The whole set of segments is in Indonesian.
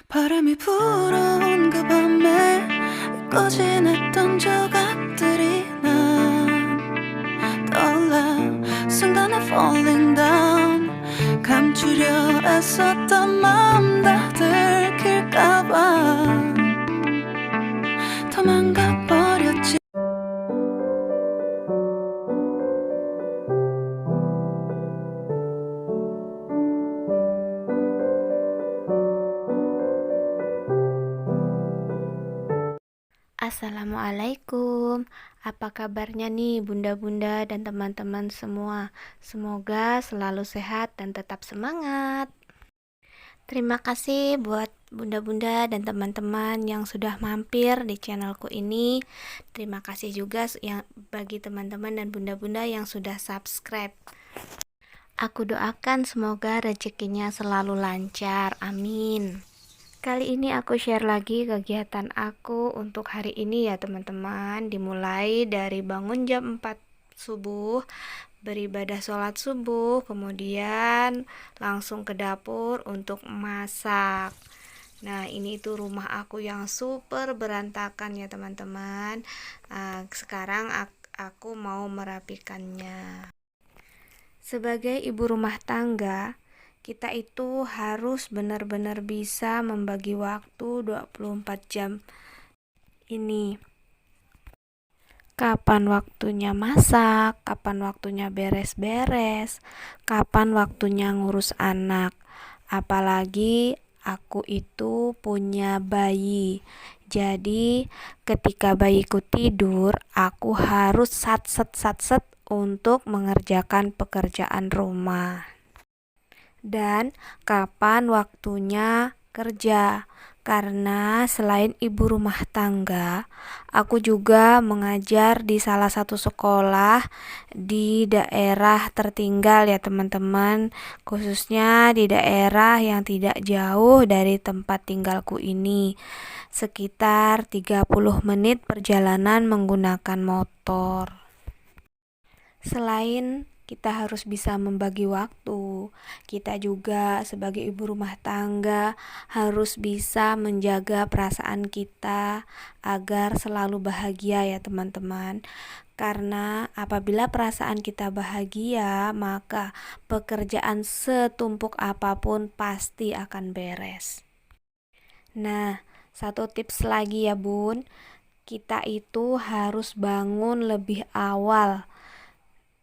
바람이 불어온 그 밤에 잊고 지냈던 조각들이 난 떠올라 순간에 falling down 감추려 애썼던 마음 다 들킬까봐 도망가버렸지. Assalamualaikum, apa kabarnya nih bunda-bunda dan teman-teman semua? Semoga selalu sehat dan tetap semangat. Terima kasih buat bunda-bunda dan teman-teman yang sudah mampir di channelku ini. Terima kasih juga yang bagi teman-teman dan bunda-bunda yang sudah subscribe. Aku doakan semoga rezekinya selalu lancar, amin. Kali ini aku share lagi kegiatan aku untuk hari ini ya teman-teman. Dimulai dari bangun jam 4 subuh, beribadah sholat subuh, kemudian langsung ke dapur untuk masak. Nah, ini itu rumah aku yang super berantakan ya teman-teman. Sekarang aku mau merapikannya. Sebagai ibu rumah tangga, kita itu harus benar-benar bisa membagi waktu 24 jam ini. Kapan waktunya masak, kapan waktunya beres-beres, kapan waktunya ngurus anak. Apalagi aku itu punya bayi. Jadi ketika bayiku tidur, aku harus sat-set untuk mengerjakan pekerjaan rumah. Dan kapan waktunya kerja, karena selain ibu rumah tangga, aku juga mengajar di salah satu sekolah di daerah tertinggal ya teman-teman, khususnya di daerah yang tidak jauh dari tempat tinggalku ini, sekitar 30 menit perjalanan menggunakan motor. Selain kita harus bisa membagi waktu, kita juga sebagai ibu rumah tangga harus bisa menjaga perasaan kita agar selalu bahagia ya teman-teman. Karena apabila perasaan kita bahagia, maka pekerjaan setumpuk apapun pasti akan beres. Nah, satu tips lagi ya bun, kita itu harus bangun lebih awal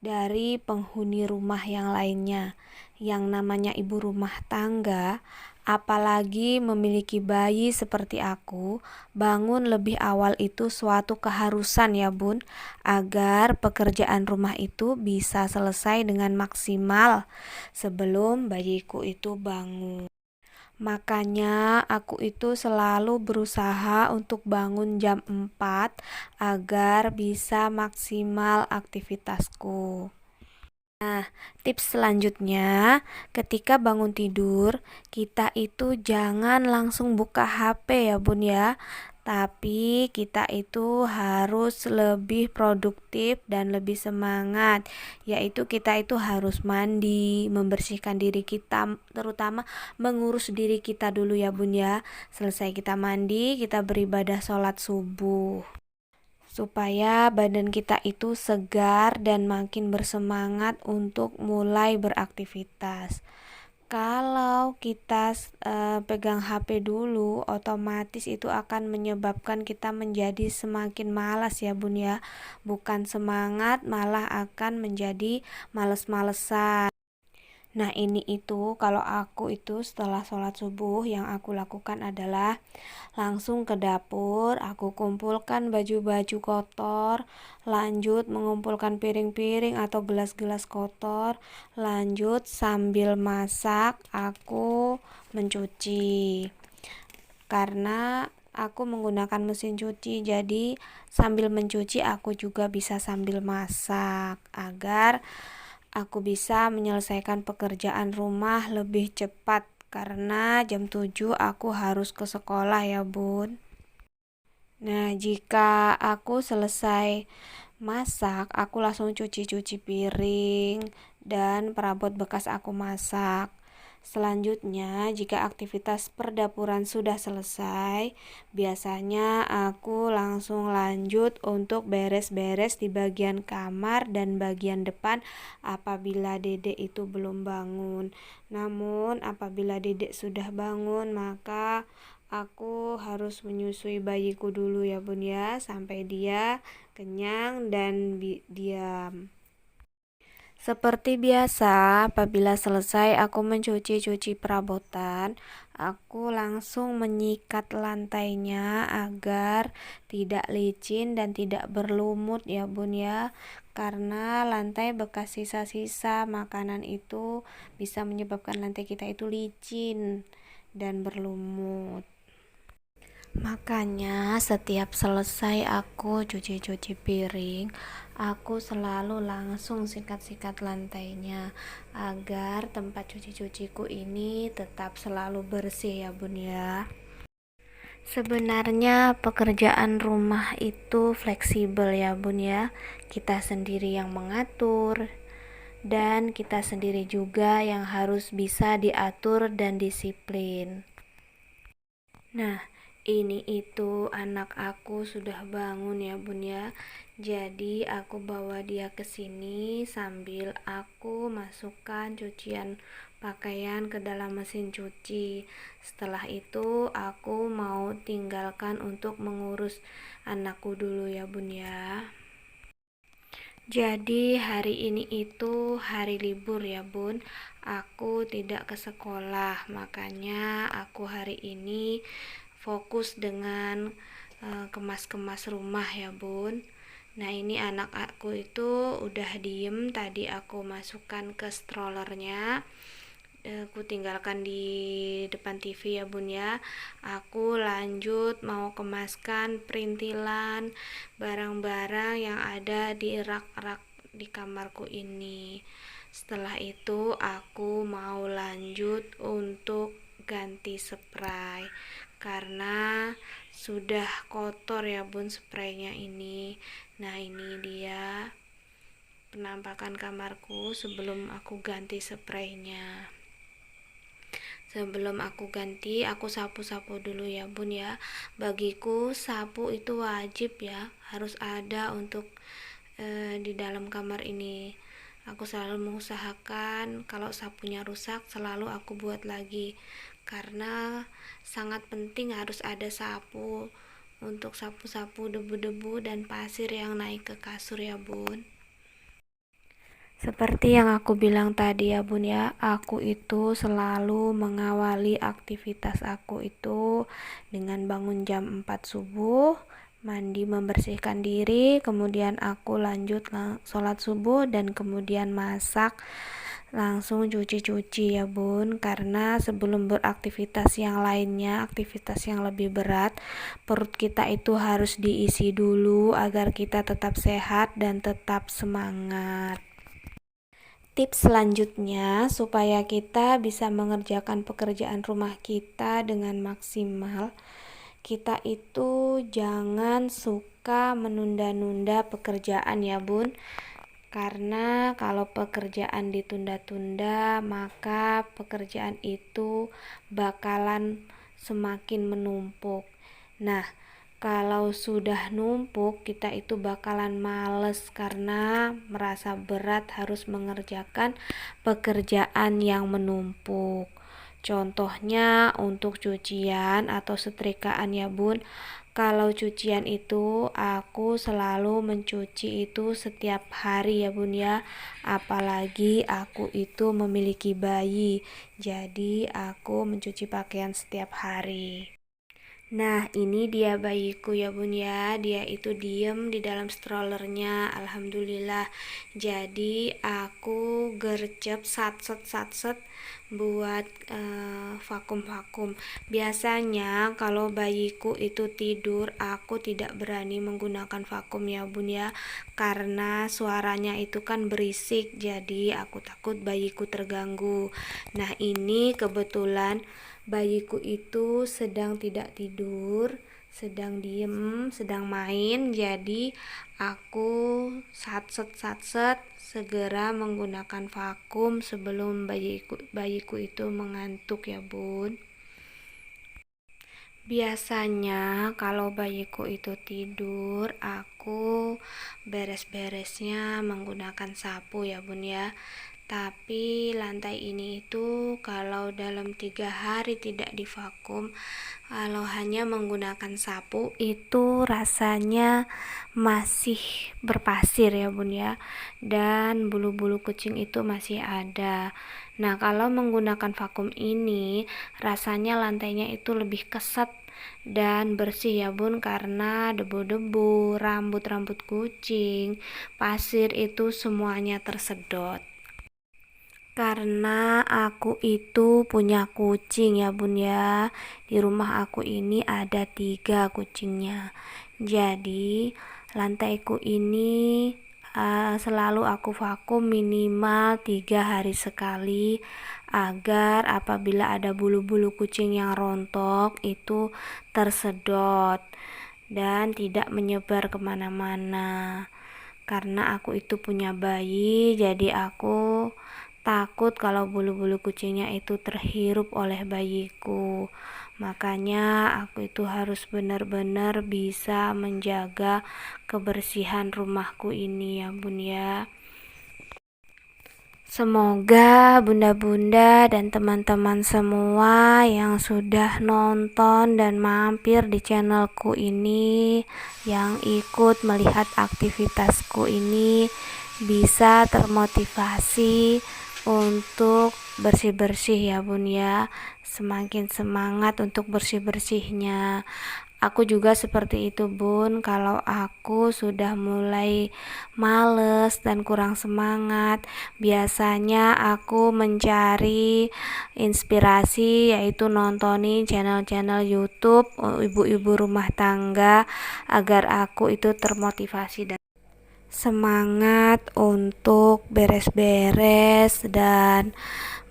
dari penghuni rumah yang lainnya. Yang namanya ibu rumah tangga, apalagi memiliki bayi seperti aku, bangun lebih awal itu suatu keharusan ya bun, agar pekerjaan rumah itu bisa selesai dengan maksimal sebelum bayiku itu bangun. Makanya aku itu selalu berusaha untuk bangun jam 4 agar bisa maksimal aktivitasku. Nah, tips selanjutnya, ketika bangun tidur, kita itu jangan langsung buka HP ya bun ya. Tapi kita itu harus lebih produktif dan lebih semangat, yaitu kita itu harus mandi, membersihkan diri kita, terutama mengurus diri kita dulu ya bun ya. Selesai kita mandi, kita beribadah sholat subuh, supaya badan kita itu segar dan makin bersemangat untuk mulai beraktivitas. Kalau kita pegang HP dulu, otomatis itu akan menyebabkan kita menjadi semakin malas ya bun ya. Bukan semangat, malah akan menjadi males-malesan. Nah ini itu kalau aku itu setelah sholat subuh yang aku lakukan adalah langsung ke dapur, aku kumpulkan baju-baju kotor, lanjut mengumpulkan piring-piring atau gelas-gelas kotor, lanjut sambil masak aku mencuci. Karena aku menggunakan mesin cuci, jadi sambil mencuci aku juga bisa sambil masak agar aku bisa menyelesaikan pekerjaan rumah lebih cepat, karena jam 7 aku harus ke sekolah ya bun. Nah, jika aku selesai masak, aku langsung cuci-cuci piring dan perabot bekas aku masak. Selanjutnya, jika aktivitas perdapuran sudah selesai, biasanya aku langsung lanjut untuk beres-beres di bagian kamar dan bagian depan apabila Dedek itu belum bangun. Namun, apabila Dedek sudah bangun, maka aku harus menyusui bayiku dulu ya Bun ya, sampai dia kenyang dan diam. Seperti biasa, apabila selesai aku mencuci perabotan, aku langsung menyikat lantainya agar tidak licin dan tidak berlumut ya Bun ya. Karena lantai bekas sisa-sisa makanan itu bisa menyebabkan lantai kita itu licin dan berlumut. Makanya setiap selesai aku cuci piring, aku selalu langsung sikat-sikat lantainya agar tempat cuciku ini tetap selalu bersih ya Bun ya. Sebenarnya pekerjaan rumah itu fleksibel ya Bun ya. Kita sendiri yang mengatur dan kita sendiri juga yang harus bisa diatur dan disiplin. Nah, ini itu anak aku sudah bangun ya Bun ya. Jadi aku bawa dia ke sini sambil aku masukkan cucian pakaian ke dalam mesin cuci. Setelah itu aku mau tinggalkan untuk mengurus anakku dulu ya Bun ya. Jadi hari ini itu hari libur ya Bun. Aku tidak ke sekolah, makanya aku hari ini fokus dengan kemas-kemas rumah ya Bun. Nah ini anak aku itu udah diem, tadi aku masukkan ke strollernya, aku tinggalkan di depan TV ya Bun ya. Aku lanjut mau kemaskan perintilan barang-barang yang ada di rak-rak di kamarku ini. Setelah itu aku mau lanjut untuk ganti spray karena sudah kotor ya Bun spraynya ini. Nah ini dia penampakan kamarku sebelum aku ganti spraynya. Sebelum aku ganti, aku sapu-sapu dulu ya Bun ya. Bagiku sapu itu wajib ya, harus ada untuk di dalam kamar ini. Aku selalu mengusahakan kalau sapunya rusak selalu aku buat lagi, karena sangat penting harus ada sapu untuk sapu-sapu debu-debu dan pasir yang naik ke kasur ya Bun. Seperti yang aku bilang tadi ya Bun ya, aku itu selalu mengawali aktivitas aku itu dengan bangun jam 4 subuh, mandi membersihkan diri, kemudian aku lanjut sholat subuh dan kemudian masak, langsung cuci-cuci ya Bun, karena sebelum beraktivitas yang lainnya, aktivitas yang lebih berat, perut kita itu harus diisi dulu agar kita tetap sehat dan tetap semangat. Tips selanjutnya supaya kita bisa mengerjakan pekerjaan rumah kita dengan maksimal, kita itu jangan suka menunda-nunda pekerjaan ya Bun. Karena kalau pekerjaan ditunda-tunda, maka pekerjaan itu bakalan semakin menumpuk. Nah, kalau sudah numpuk, kita itu bakalan males karena merasa berat harus mengerjakan pekerjaan yang menumpuk. Contohnya untuk cucian atau setrikaan ya Bun. Kalau cucian itu aku selalu mencuci itu setiap hari ya Bun ya. Apalagi aku itu memiliki bayi. Jadi aku mencuci pakaian setiap hari. Nah ini dia bayiku ya Bun ya, dia itu diem di dalam strollernya, alhamdulillah. Jadi aku gercep satset buat vakum. Biasanya kalau bayiku itu tidur, aku tidak berani menggunakan vakum ya Bun ya, karena suaranya itu kan berisik, jadi aku takut bayiku terganggu. Nah ini kebetulan bayiku itu sedang tidak tidur, sedang diem, sedang main, jadi aku satset segera menggunakan vakum sebelum bayiku itu mengantuk ya bun. Biasanya kalau bayiku itu tidur, aku beres-beresnya menggunakan sapu ya bun ya. Tapi lantai ini itu kalau dalam 3 hari tidak divakum, kalau hanya menggunakan sapu itu rasanya masih berpasir ya bun ya, dan bulu-bulu kucing itu masih ada. Nah, kalau menggunakan vakum ini rasanya lantainya itu lebih keset dan bersih ya bun, karena debu-debu, rambut-rambut kucing, pasir itu semuanya tersedot. Karena aku itu punya kucing ya bun ya, di rumah aku ini ada 3 kucingnya, jadi lantaiku ini selalu aku vakum minimal 3 hari sekali, agar apabila ada bulu-bulu kucing yang rontok itu tersedot dan tidak menyebar kemana-mana. Karena aku itu punya bayi, jadi aku takut kalau bulu-bulu kucingnya itu terhirup oleh bayiku. Makanya aku itu harus benar-benar bisa menjaga kebersihan rumahku ini ya bun ya. Semoga bunda-bunda dan teman-teman semua yang sudah nonton dan mampir di channelku ini, yang ikut melihat aktivitasku ini, bisa termotivasi untuk bersih-bersih ya bun ya. Semakin semangat untuk bersih-bersihnya. Aku juga seperti itu bun, kalau aku sudah mulai males dan kurang semangat, biasanya aku mencari inspirasi, yaitu nontonin channel-channel YouTube ibu-ibu rumah tangga, agar aku itu termotivasi dan semangat untuk beres-beres dan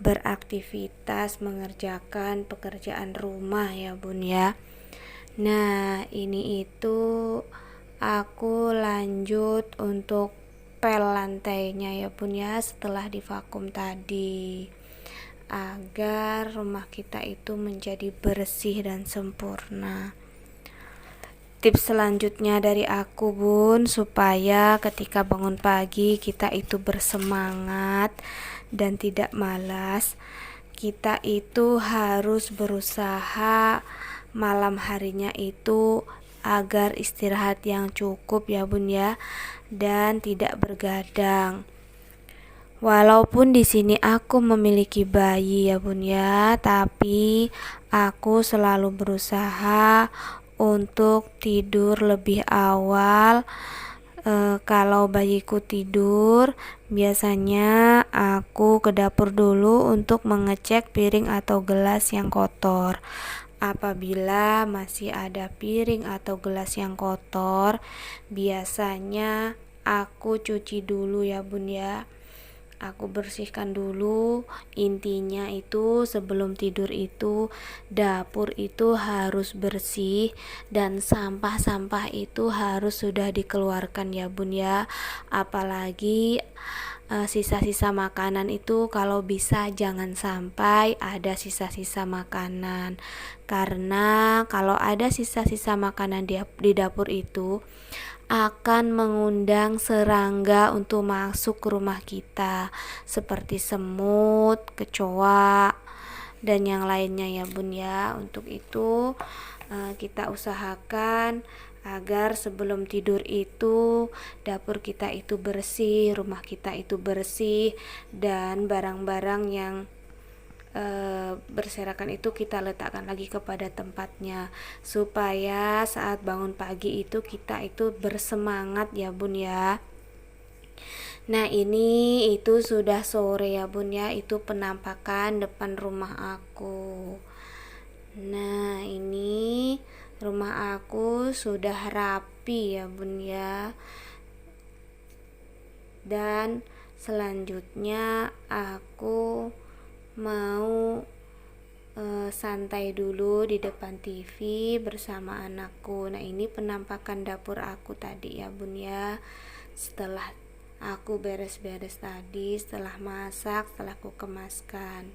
beraktivitas mengerjakan pekerjaan rumah ya bun ya. Nah, ini itu aku lanjut untuk pel lantainya ya bun ya, setelah divakum tadi, agar rumah kita itu menjadi bersih dan sempurna. Tips selanjutnya dari aku bun, supaya ketika bangun pagi kita itu bersemangat dan tidak malas, kita itu harus berusaha malam harinya itu agar istirahat yang cukup ya bun ya, dan tidak bergadang. Walaupun di sini aku memiliki bayi ya bun ya, tapi aku selalu berusaha untuk tidur lebih awal. Kalau bayiku tidur, biasanya aku ke dapur dulu untuk mengecek piring atau gelas yang kotor. Apabila masih ada piring atau gelas yang kotor, biasanya aku cuci dulu ya bun ya. Aku bersihkan dulu. Intinya itu sebelum tidur itu dapur itu harus bersih, dan sampah-sampah itu harus sudah dikeluarkan ya bun ya. Apalagi sisa-sisa makanan itu kalau bisa jangan sampai ada sisa-sisa makanan, karena kalau ada sisa-sisa makanan di dapur itu akan mengundang serangga untuk masuk ke rumah kita, seperti semut, kecoa, dan yang lainnya ya bun ya. Untuk itu kita usahakan agar sebelum tidur itu dapur kita itu bersih, rumah kita itu bersih, dan barang-barang yang berserakan itu kita letakkan lagi kepada tempatnya, supaya saat bangun pagi itu kita itu bersemangat ya bun ya. Nah, ini itu sudah sore ya bun ya, itu penampakan depan rumah aku. Nah, ini rumah aku sudah rapi ya bun ya. Dan selanjutnya aku mau santai dulu di depan TV bersama anakku. Nah, ini penampakan dapur aku tadi ya Bun ya. Setelah aku beres-beres tadi, setelah masak, setelah aku kemaskan.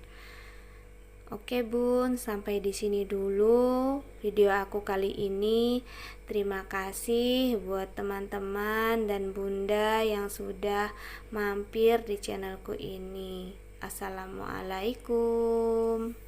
Oke Bun, sampai di sini dulu video aku kali ini. Terima kasih buat teman-teman dan Bunda yang sudah mampir di channelku ini. Assalamualaikum.